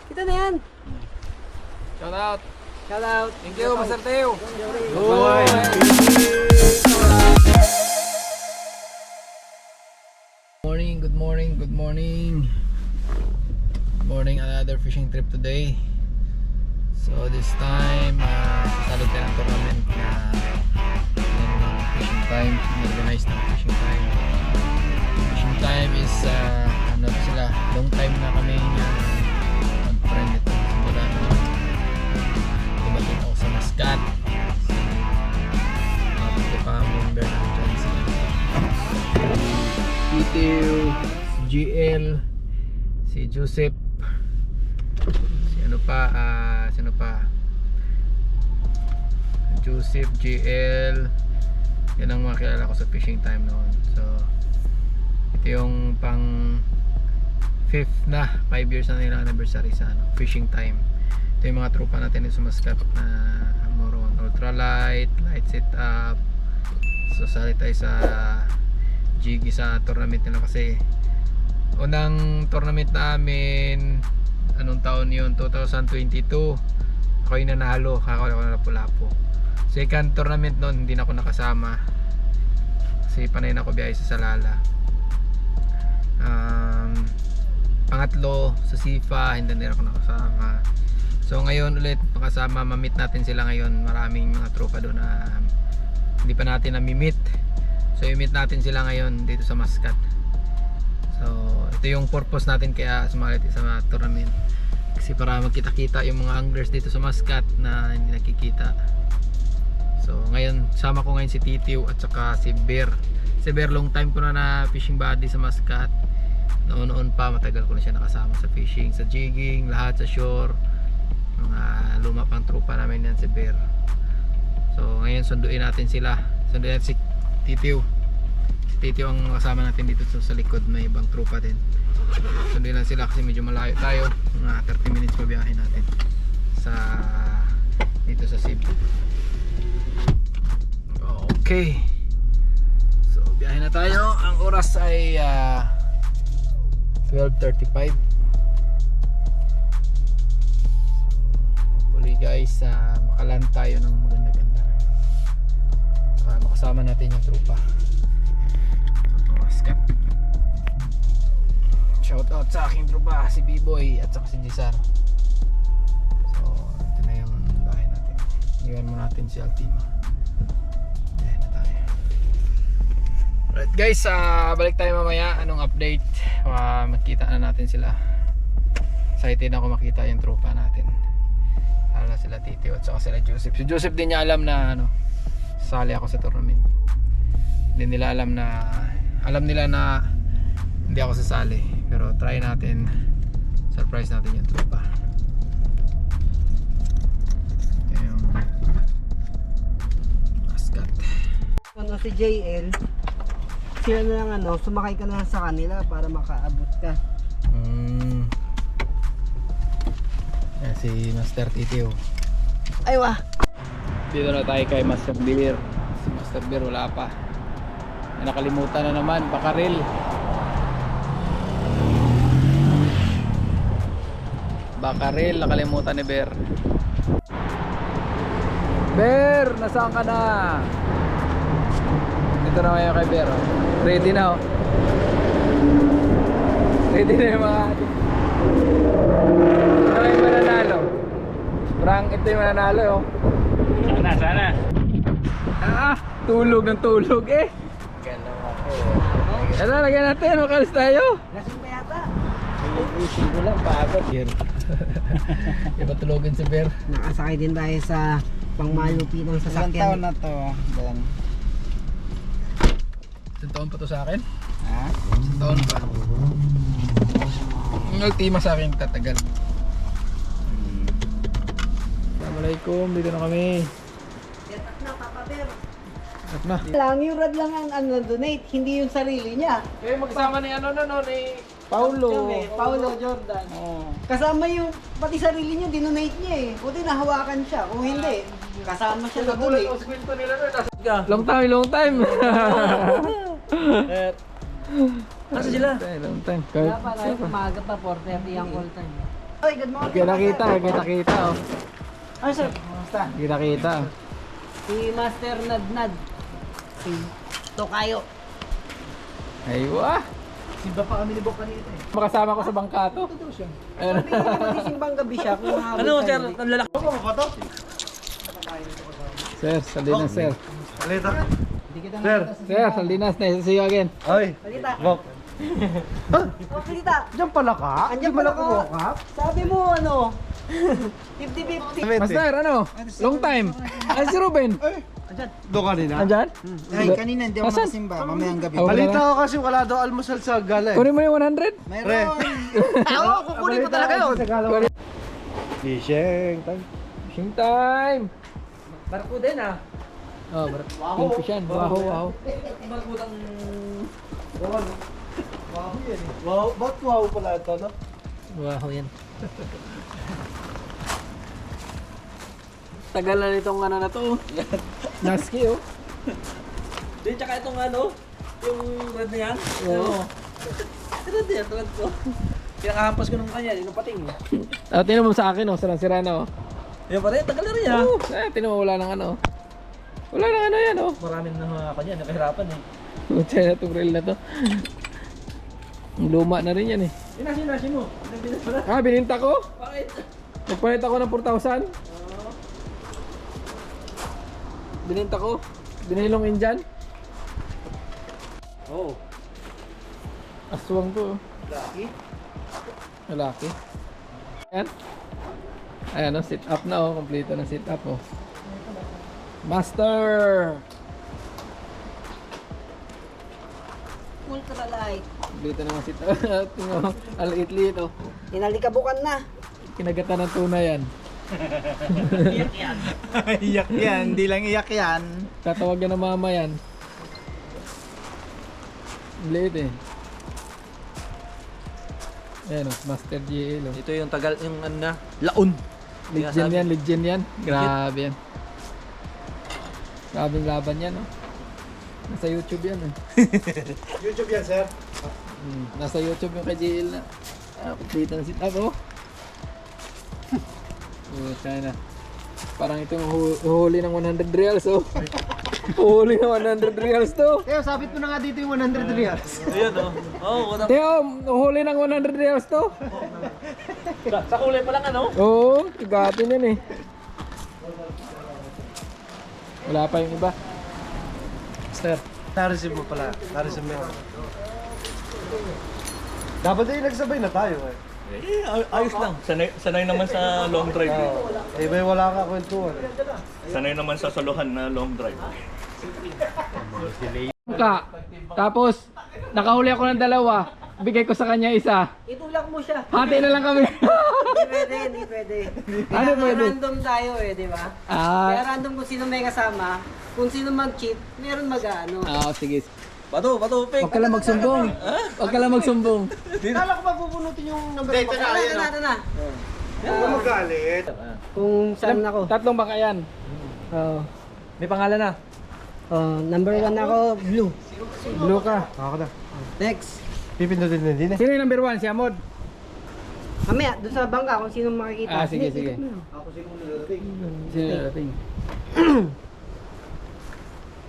Kita na yan. Shout out. Shout out. Thank you, Master Teo. Good morning. Good morning, another fishing trip today. So this time, sasali tayo ng tournament na fishing time, organized ng fishing time. Fishing time is, ano sila, long time na kami mag-friend ito. Simula na dumating ako sa Mascat. Ito pa member ng dyan sila. Titiw, si GL, si Joseph, sino pa? Joseph, GL, yan ang mga kilala ko sa fishing time noon. So ito yung pang 5 years na nilang anniversary sa fishing time. Ito yung mga tropa natin sa Mascat na more on ultralight, light setup. So sali tayo sa Jiggy sa tournament nila kasi unang tournament namin anong taon yun, 2022, ako yung nanalo, ako na Lapu-Lapu. Second tournament noon hindi na ako nakasama kasi panay na ako biyahe sa Salala. Pangatlo sa Sifa hindi na ako nakasama. So ngayon ulit makasama, ma-meet natin sila ngayon. Maraming mga tropa doon na hindi pa natin na-meet. So i-meet natin sila ngayon dito sa Mascat. So ito yung purpose natin kaya sumali sa mga tournament. Kasi para magkita-kita yung mga anglers dito sa Mascat na hindi nakikita. So ngayon sama ko ngayon si Titiw at saka si Bear. Si Bear long time ko na fishing buddy sa Mascat. Noon pa matagal ko na siya nakasama sa fishing, sa jigging, lahat sa shore. Mga luma pang tropa namin yan si Bear. So ngayon sunduin natin sila. Sunduin natin si Titiw. Si Titiw ang kasama natin dito sa likod, may ibang tropa din. Sunduin lang sila kasi medyo malayo tayo. Mga 30 minutes pa biyahe natin sa dito sa Cebu. Okay. So biyahe na tayo. Ang oras ay 12:35. Hopefully guys, makaland tayo ng maganda-ganda para makasama natin yung tropa. Shout out sa aking tropa, si B-Boy at saka si Gisar. So ito na yung bahay natin. Iwan mo natin si Altima. Ayan na tayo. Alright guys, balik tayo mamaya. Anong update? Makita na natin sila. Excited ako makita yung tropa natin. Hala sila Titiw at saka sila Joseph. Si Joseph din niya alam na sali ako sa tournament. Hindi nila alam nila na hindi ako sasali. Pero try natin, surprise natin yung tropa. Ito yung Mascat. Si JL, sila na lang sumakay ka na sa kanila para makaabot ka. Yan si Master Titiw. Ay wah! Dito na tayo kay Master Beer. Si Master Beer wala pa. Nakalimutan na naman, Bakaril. Bakaril, nakalimutan ni Bear. Bear, nasaan ka na? Dito na kayo kay Bear. Ready na Ready na yung mga ano yung mananalo? Frank, ito yung mananalo Sana. Tulog ng tulog eh. Ano, lagyan natin, makalis tayo. Lasing pa yata. Iisip ko lang, pagod. Iba tulogin si Bear. Nakasakay din tayo sa pangmalupi ng sasakyan. Ilang taon na to, Ben? Isang taon pa to sa akin? Ha? Isang taon pa. Ang ultima sa akin tatagal. Assalamualaikum, dito na kami. Yatak na, Papa Bear. At na. Lang, yung rad lang ang donate, hindi yung sarili niya. Kayo magsama ni ni Paulo. Paulo Jordan. Oh. Kasama yung, pati sarili niya, dinonate niya eh. Buti nahawakan siya. Kung hindi, kasama siya na donate. Long time. Asa sila? Long time. Kaya pala, umaga pa, 4:30 ang call time. Oy, good morning. Kita oh. Ay, sir. Kamusta? Kita. Si Master Nadnad. Si Tokayo. Aywa. Simba pa kami ni Bok kanina eh. Makasama ko sa bangka to. Totoo siya. Ayun. Sabi ko magsimbang gabi siya kung mahabot Ano, sir? tayo. Ang lalaki. Ano ba to? Sir, Salinas sir. Alita. Sir, Salinas, nice to see you again. Ay. Kalita. Bok. Oh, Kalita. Diyan pala ka? Andiyan pala ko. Sabi mo ano? 50-50. Master, ano? Long time. Ay, si Ruben. Doon kanina? Andyan? Ay, kanina hindi ako Asan? nakasimba, mamayang gabi. Oh, Balita wala ko kasi wala daw almusal sa gala eh. Kunin mo yung 100? Mayroon. Oo, kukunin ko talaga yun. Fishing time. Fishing time. Barko din ah. Oh, kingfish yan. Wow. Wow, ba't wow pala ito, no? Wow, yan. Tagal na nitong ano na to. Naski oh. Di, tsaka itong ano, yung red na yan. Oo. Red yan, red ko. Pinakahampas ko nung kanya, yung pating. Tingnan mo sa akin oh, sarang-sira na oh. Yung pa rin, tagal na rin yan. Oh, tingnan mo wala nang ano. Wala nang ano yan oh. Maraming na kanya, nakahirapan eh. China to grill na to. Luma na rin yan eh. Inasin mo. Ah, bininta ko? Bakit? Nagpalit ako ng 4,000. Bininta ko. Binilong Indian. Oo. Aswang to. Lalaki. Ayan. Ayan oh, sit up na oh. Kompleto na sit up oh. Master! Ultralight. Kompleto na ang sit up. Tingnan mo, aliit-liit oh. Inalikabukan na. Kinagatan ng tuna yan. Iyak yan, hindi lang iyak yan. Tatawagan ng mama yan. Liit eh. Ayan oh, Master GL oh. Ito yung tagal, yung ano na, laon. Legend yan. Grabe yan. Grabing laban yan oh. Nasa YouTube yan eh. YouTube yan, sir. Nasa YouTube yung kay GL na. Complete na sit up oh. Oh, China. Parang ito uhuli ng 100 reals oh. Uhuli ng 100 reals to. Teo, sabit mo na nga dito yung 100 reals. Ayan o. Oo, wala. Teo, uhuli ng 100 reals to. Sa kulay pa lang ano? Oo, tigatin yan eh. Wala pa yung iba. Sir, na-receive mo pala. Na-receive mo yun. Dapat ay nagsabay na tayo eh. Eh, ayos lang. Sanay naman sa long drive. Eh, may wala ka kwentuhan eh. Sanay naman sa salohan na long drive. Tapos, nakahuli ako ng dalawa. Bigay ko sa kanya isa. Itulak mo siya. Hati na lang kami. Hindi pwede. Ano pwede? Random tayo eh, di ba? Ah, Kaya random kung sino may kasama. Kung sino mag-cheat, meron mag-ano. sige. Bato, pek. Huwag ka lang magsumbong. Huwag ka lang magsumbong. Kala ko mapupunutin yung number mo. Ito na. Huwag ka magalit. Kung saan ako. Tatlong baka yan. Oo. May pangalan na. Oh, number 1 ako, blue. Blue ka. Ako na. Next. Pipindutin na din eh. Sino yung number 1? Si Amod? Mamaya, doon sa bangka kung sino makikita. Sige. Ikot mo. Sino yung dating?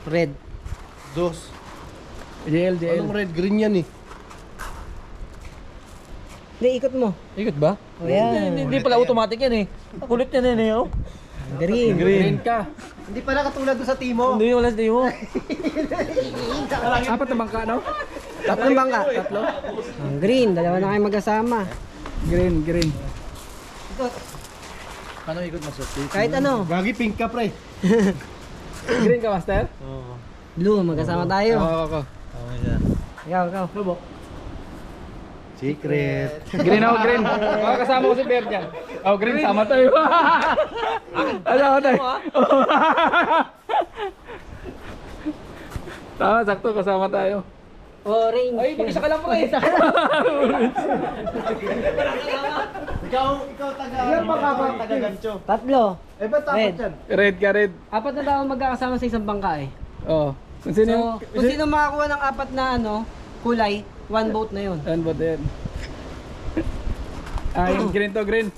Red. Dos. JL. Anong red? Green yan eh. Hindi, ikot mo. Ikot ba? O yan. Hindi pala automatic yan eh. Kulit yan eh. Oh. Green. Green ka. Hindi pala katulad doon sa timo. Hindi, wala sa mo. Apat na bangka, no? Tatlong bangka. Tatlo. Green, dalawa na kayo magkasama. Green. Ikot. Paano ikot mo sa Kahit ano. Gagi pink ka pre. Green ka, Master? Blue, magkasama tayo. Oo. Ikaw. Secret. Green ako, green. Baka kasama ko si Bear dyan. Oh, green, sama tayo. Alam ko tayo. Tama, sakto, kasama tayo. Orange. Ay, mag-isa ka lang po eh. Ikaw taga. Yan ba ka ba taga gancho? Tatlo. Eh ba't tapat Red. yan? Red ka, red. Apat na tao magkakasama sa isang bangka eh. Oh. Kung sino yung... So, kung sino makakuha ng apat na kulay, one boat na yun. Ano ba din? Yung green to green.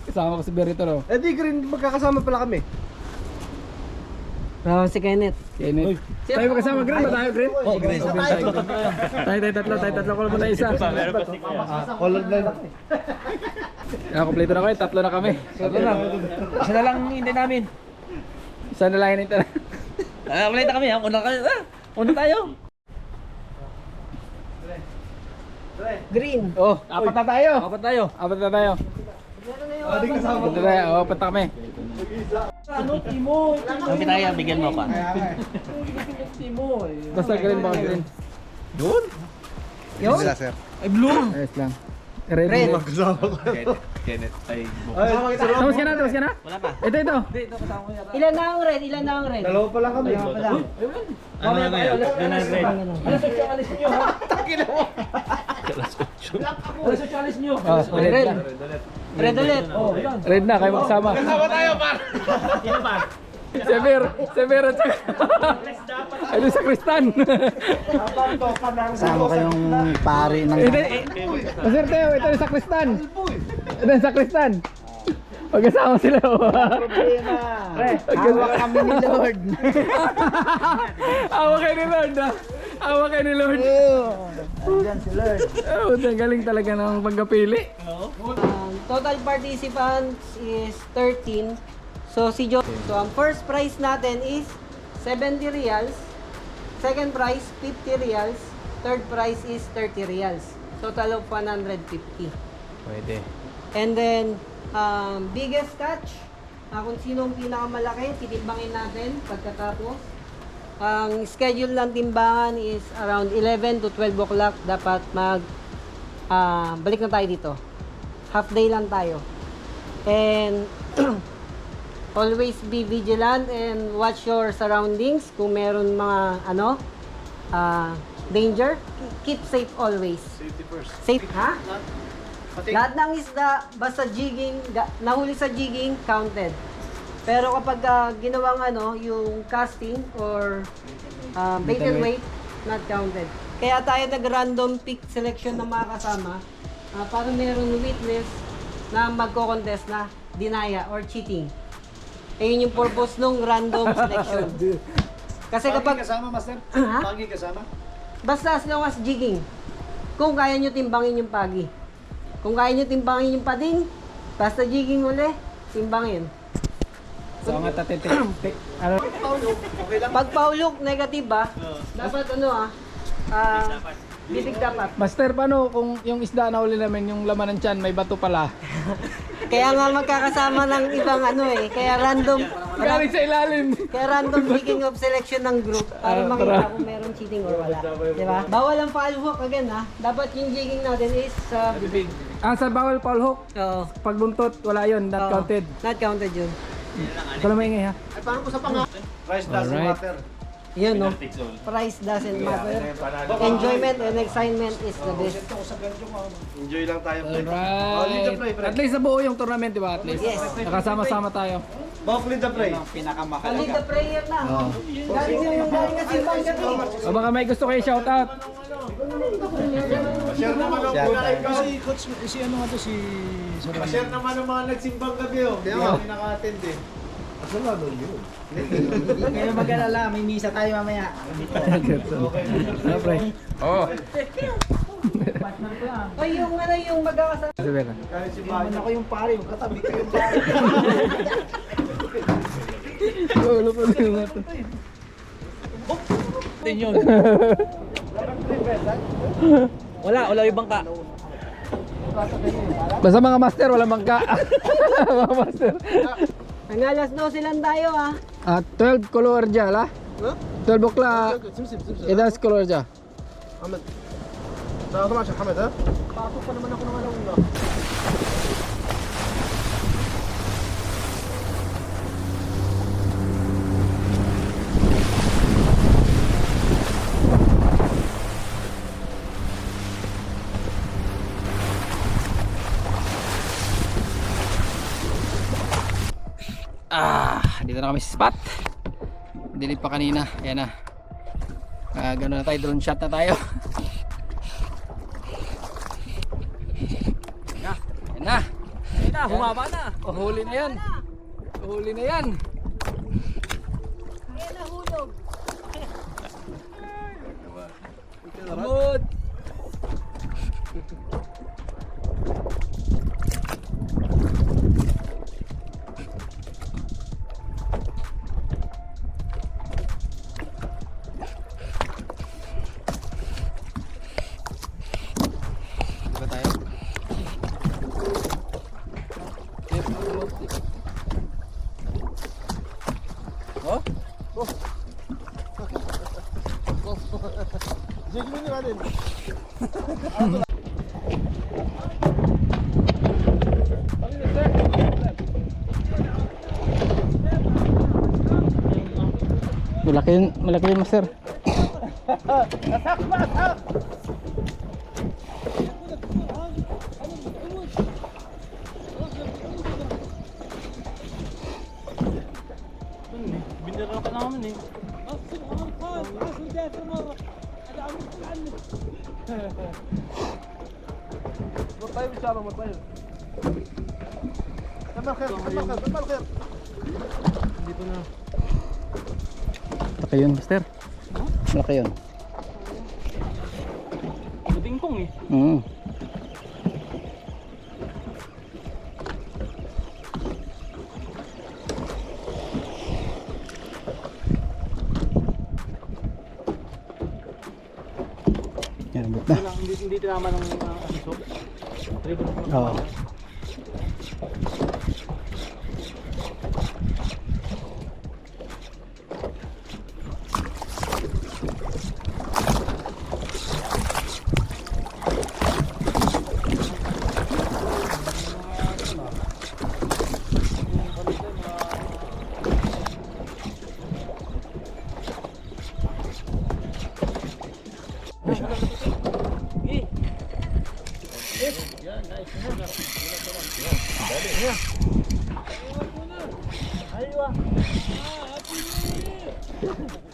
Kasama ko si Berito no. Eh di green, magkakasama pala kami. Si Kenneth. Kenneth. Tayo magkasama green ba tayo green? Oh, green. Tayo tatlo ko lang isa. Color line. Kompleto na kayo, tatlo na kami. Tatlo na. Isa na lang hindi namin. Isa na lang hinintay na. Ulit na kami. Una kayo. Una tayo. Green. Oh, apat na tayo. Apat tayo. Apat na tayo. Adi kasama. Apat na tayo. Oh, apat na kami. Kami tayo, bigyan mo pa. Basta green ba green? Yun? Yun? sir. Ay, blue. Ayos lang. Red. Red. Kasama ko. Kenneth. Ay, Tapos ka na, tapos ka na? wala pa. Ito. Hindi, ito kasama ko yata. Ilan na ang red? Ilan na ang red? Dalawa pa lang kami. Dalawa pa lang. Ano na yan? Doon na red. Alas 8 alis nyo ha? Alas 8 alis nyo. Oh, red. Red. Na. Red ulit. Red na, kayo magsama. Kasama tayo, par. Sever at saka. Ano sa Kristan? Kasama kayong pari ng... Masir tayo, ito yung sa Kristan. Ito yung sa Kristan. Magkasama sila. Problema. Hawak kami ni Lord. Awa kayo ni Lord ah. Awa kayo ni Lord. Andyan si Lord. Oh, galing talaga ng pagkapili. Total participants is 13. So si Joe, so ang first prize natin is 70 reals. Second prize 50 reals. Third prize is 30 reals. Total of 150. Pwede. And then biggest catch, kung sino ang pinakamalaki, titimbangin natin pagkatapos. Ang schedule ng timbangan is around 11 to 12 o'clock dapat balik na tayo dito. Half day lang tayo. And always be vigilant and watch your surroundings. Kung meron mga danger, keep safe always. Safety first. Safe, ha? Lahat ng isda, basta jigging, nahuli sa jigging, counted. Pero kapag ginawang yung casting or bait and weight, not counted. Kaya tayo nag-random pick selection ng mga kasama para meron witness na magko-contest na dinaya or cheating. Ayun yung purpose nung random selection. Kasi kapag... kasama, master? Ha? Pagi kasama? Basta as long as jigging. Kung kaya nyo timbangin yung pagi. Kung kaya nyo timbangin yung pading, basta jigging uli, timbangin. So nga tatitik. Ano? Pag paulok, negative ba? Dapat bibig dapat. Master, paano kung yung isda na uli namin, yung laman ng tiyan, may bato pala? Kaya nga magkakasama ng ibang kaya random. Galing sa ilalim. Kaya random picking of selection ng group para makita kung meron cheating or wala. Diba? Bawal ang foul hook again Dapat yung jigging natin is sa bibig. Sa bawal Paul Hook. Oo. Pag buntot, wala yun, not Oo. counted. Not counted yun. Ito lang maingay ha. Ay, parang ko sa panga. Rice doesn't Alright. matter. Yun, no? Price doesn't matter. Enjoyment and excitement is the best. Enjoy lang tayo. Oh, lead the play, Alright. pre. At least nabuo yung tournament, di ba? At least. Yes. Nakasama-sama tayo. Bawak lead the play. Lead the prayer na. Galing kasi bang gabi. O baka may gusto kayo shoutout. Share naman ang si coach, si ano nga to, si... Share naman ang mga nagsimbang gabi Kaya nga, may naka-attend Asa na doon yun? Kayo mag-alala, may misa tayo mamaya. Ano, pre? Oo. O yung magkakasama. Sabi na. Kahit si Bayan. Ako yung pare, yung katabi ko yung pare. Ulo pa rin yung ato. Yun. Wala yung bangka. Basta mga master, walang bangka. Mga master. Ang alas 12 lang tayo 12 color dyan, la? 12 o'clock. Idas color dyan. Ahmed. Sa ako siya, Ahmed, ha? Pasok pa naman ako ng alauna. Dito na kami sa spot. Dilim pa kanina. Ayan na. Gano'n na tayo. Drone shot na tayo. Ayan na. na, humaba na. Huli na yan. Huli na yan. Ayan, nahulog. Samod. Diba tayo? Oh? Sige natin. Malaki yun, master. Binira ka namin eh. Tayo bicara mo tayo. Tamalker. Dito na. Malaki yun, master. Malaki yun. Tingkong eh. Yan, abot na. Hindi tinaman ng aso. Tribal ko. Oo.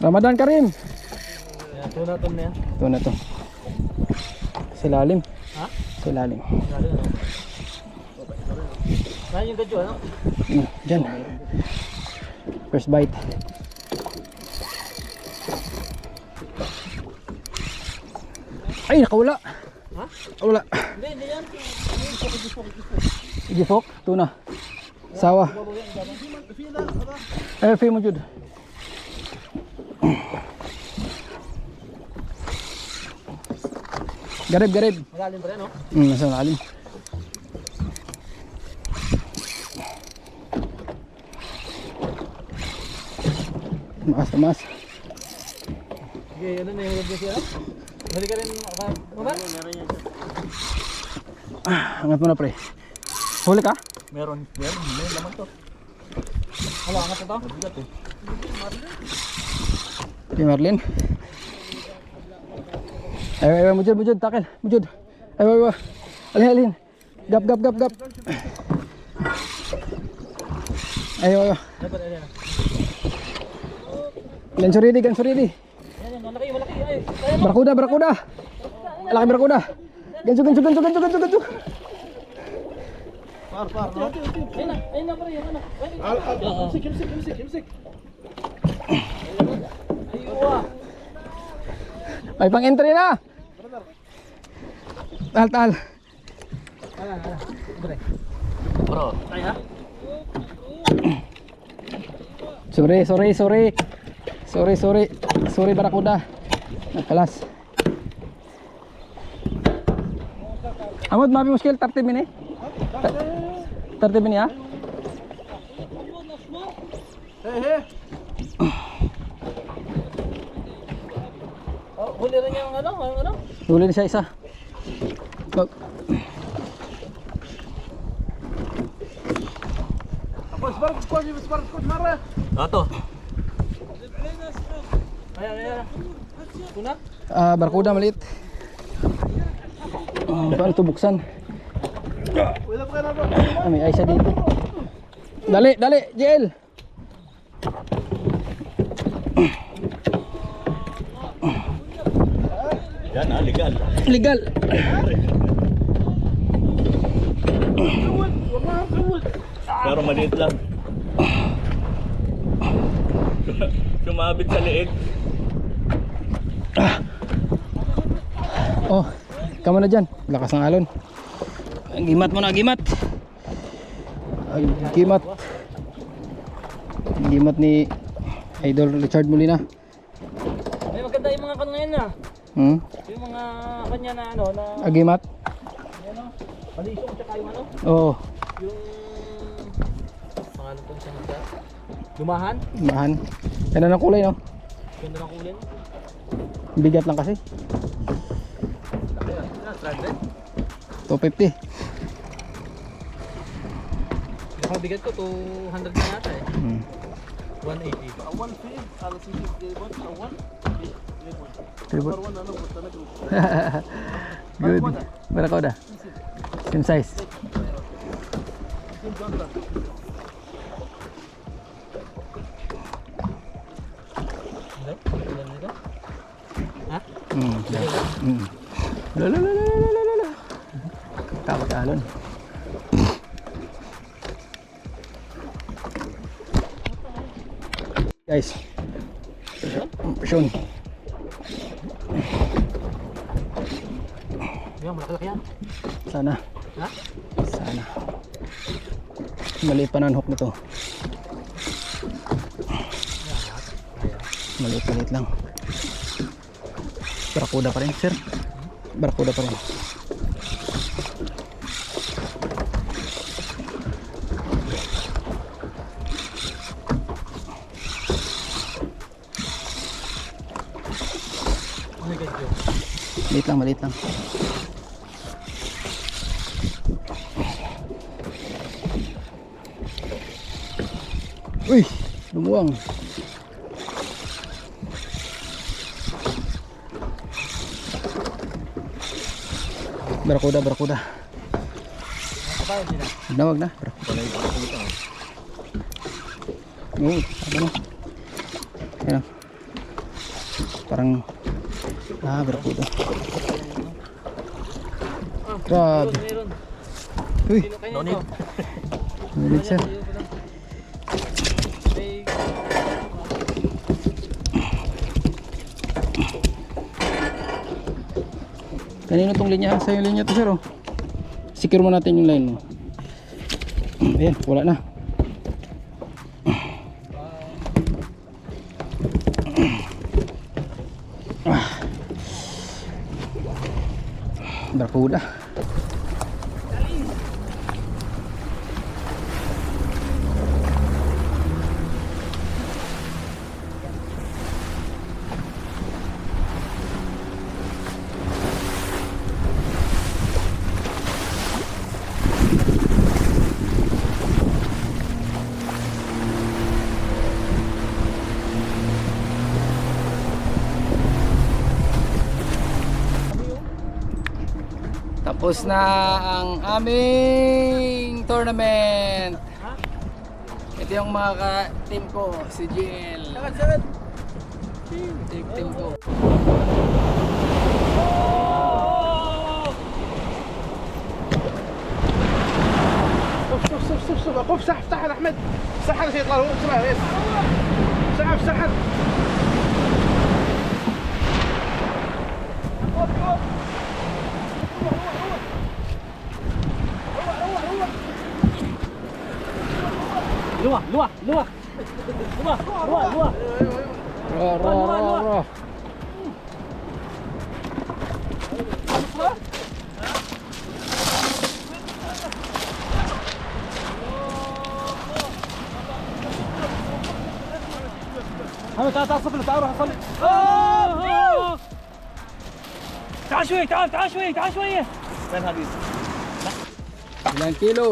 Ramadan Karim. Yan, tunaton na yan. Ito na to. Silalim. Ha? Silalim. Lalo na. Saan yung gadyo, ano? Diyan. First bite. Ay, nakawala. Ha? Wala. Hindi yan. Gifok, tuna. Sawa. Eh, fee mo jud. Garib. Malalim pa rin, no? Nasa malalim. Tamas. Sige, ano na yung hulog siya? Balik ka rin, Omar? Angat mo na, pre. Huli ka? Meron naman to. Hala, angat ito? Mabigat eh. Si Marlin. Ay, mujud, takil. Mujud. Ay. Alin. Gap. Ay. Gansuridi. Yan, malaki. Ay, Barakuda. Laki barakuda. Gansu. Par, no? ayun na pare, yung anak. Kimsik. Ayun. Ay, pang entry na. Tal. Bro, tayo ha? Sorry barakuda. Nakalas. Amod mabi muskil 30 mini. 30 mini ha? Hey. Oh, huli rin yung ano? Huli na siya isa. Spar, mara. Ato. Ayan. Tuna? Barakuda maliit. Paano ito buksan? Wala pa na. May ay siya dito. Dali, JL. Yan legal. Legal. Pero maliit lang. Sumabit sa liit. Oh, kamo na dyan. Lakas ng alon. Gimat mo na, gimat. Gimat. Gimat ni Idol Richard Molina. May maganda yung mga kanya na. Yung mga kanya na ano na Agimat. ano, palisong tsaka yung ano, Oo. yung pangalan ko siyang isa. Lumahan. Mahan. Ganda ng kulay, no? Ganda ng kulay. Bigat lang kasi. 250. Yung bigat ko 200 na yata eh. 180. Tribut. Good. Barakuda. Same size. Ha? La. Takot ka alon. Guys. Pasyon. Yan, malaki yan. Sana. Ha? Sana. Maliit pa na ang hook nito. Maliit lang. Barakuda pa rin, sir. Barakuda pa rin. Maliit lang. Uy, lumuwang. Barakuda. Wag na. Barakuda. Oo, sabi na. Ayan. Parang barakuda. Grabe. Meron. Uy, No need. ulit siya. Kanino tong linya? Sa'yo yung linya to, sir, oh. Secure mo natin yung line mo. Ayan, wala na. Barakuda. Tapos na ang aming tournament. Ito yung mga ka-team ko, si Jill. Team ko. شوف افتح احمد سحر شيء يطلع اسمع سحر Luwa. Roh. تعال صفر تعال روح صلي. تعال شوي تعال شوي. Saan habis? Ilang kilo?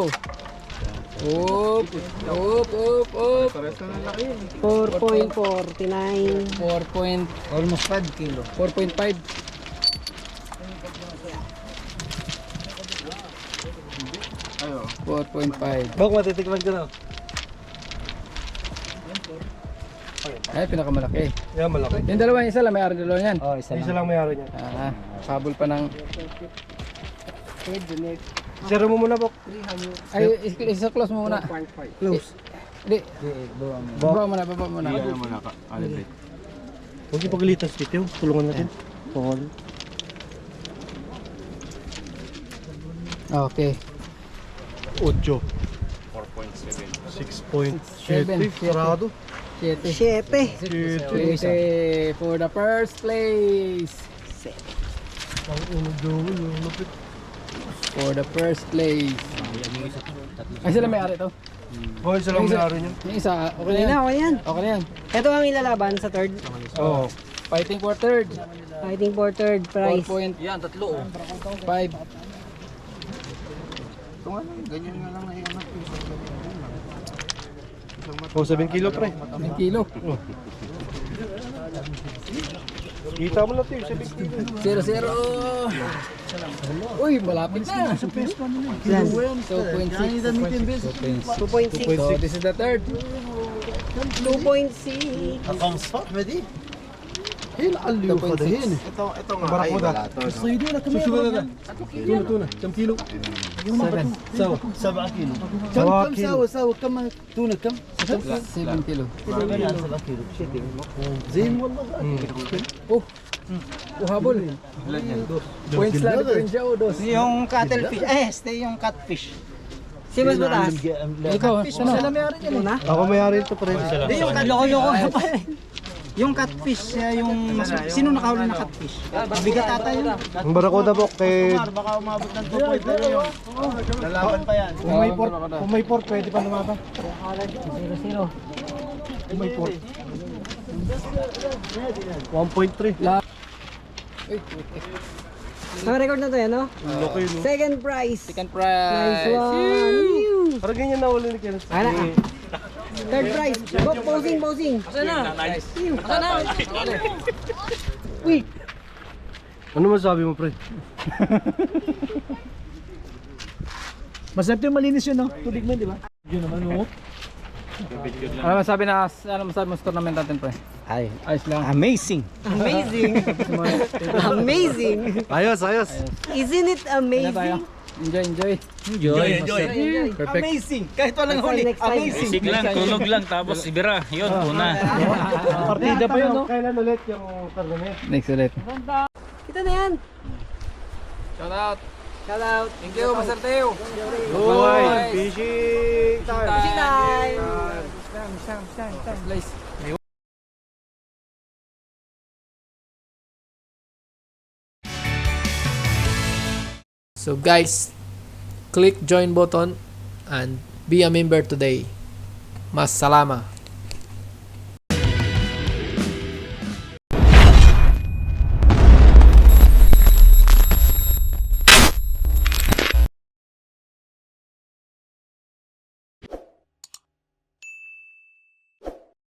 Up. 4.49. 4. almost 5 kilo 4.5. ayo 4.5. Bak matitikman ko na. Ay, pinakamalaki. yan malaki Yung dalawa, isa lang, may ari dalawa yan. isa lang may araw niya Habol pa ng Zero mo muna, Bok. Ay, isa-close mo muna. Close. Hindi. Baba muna, baba muna. Huwag yung pagalitan, Steve. Tulungan natin. Okay. 8. 6.7. Sarado. 7. 7. For the first place. Ang uno Joey, yung lupit. For the first place. Ay, sila may ari to. Hoy, sa lang may niya. Yung isa, okay Okay na yan. na, okay yan. Okay na yan. Ito ang ilalaban sa third. Oo. Fighting for third. Fighting for third prize. 4.5. Yan, tatlo. Oh, 7 kilo, pre. 1 kilo. Kita mo na, Tim. 7 kilo. 0-0. Uy, malapit na. 2.6. 2.6. So, this is the third. 2.6. Aliw ka dahin. Ito nga ay Barakuda. wala to. Susunod na. Tuna. 1 kilo. 7. Sawa. 7 kilo. Sawa kilo. سوا كم تونة كم؟ 7 kilo. زين والله. Oh, habol. Points lang rin siya, dos. Yung cuttlefish, yung catfish. Si mas mataas. Ikaw, ano? Sila may ari yan eh. Ako may-ari ito, pre. Yung loko-loko na pala eh. Yung catfish, yung sino nakahuli na catfish? Bigat ata yun. Ang barakuda, Bok, kay... Baka umabot ng 2.0 yun. Lalaban pa yan. Kung may port, pwede pa lumaban. 0-0. Kung may port. 1.3. Ang record na to yan, no? Laki, no? Second prize. Second Nice prize. one. Parang ganyan na wala ni Kenneth. Ala ka. Third prize. Go, posing. Asa na? Asa na? Ano masabi mo, pre? Masarap yung malinis yun, no? Tubig mo, di ba? Yun naman, no? Ano masabi mo sa tournament natin, pre? Ay, Ayos lang. amazing. Amazing. Amazing. Ayos. Isn't it Kaya tayo. amazing? Enjoy. Perfect. Amazing. Kahit walang Next time, huli. next time. Amazing. Isig lang, tulog lang, tapos ibira. Yun, una. Partida pa yun, no? Kailan ulit yung tournament? Next ulit. Ito na yan. Shout out. Shout out. Thank you, Master Teo. Boy, fishing time! Fishing time. Place. So guys, click join button and be a member today. Mas salama.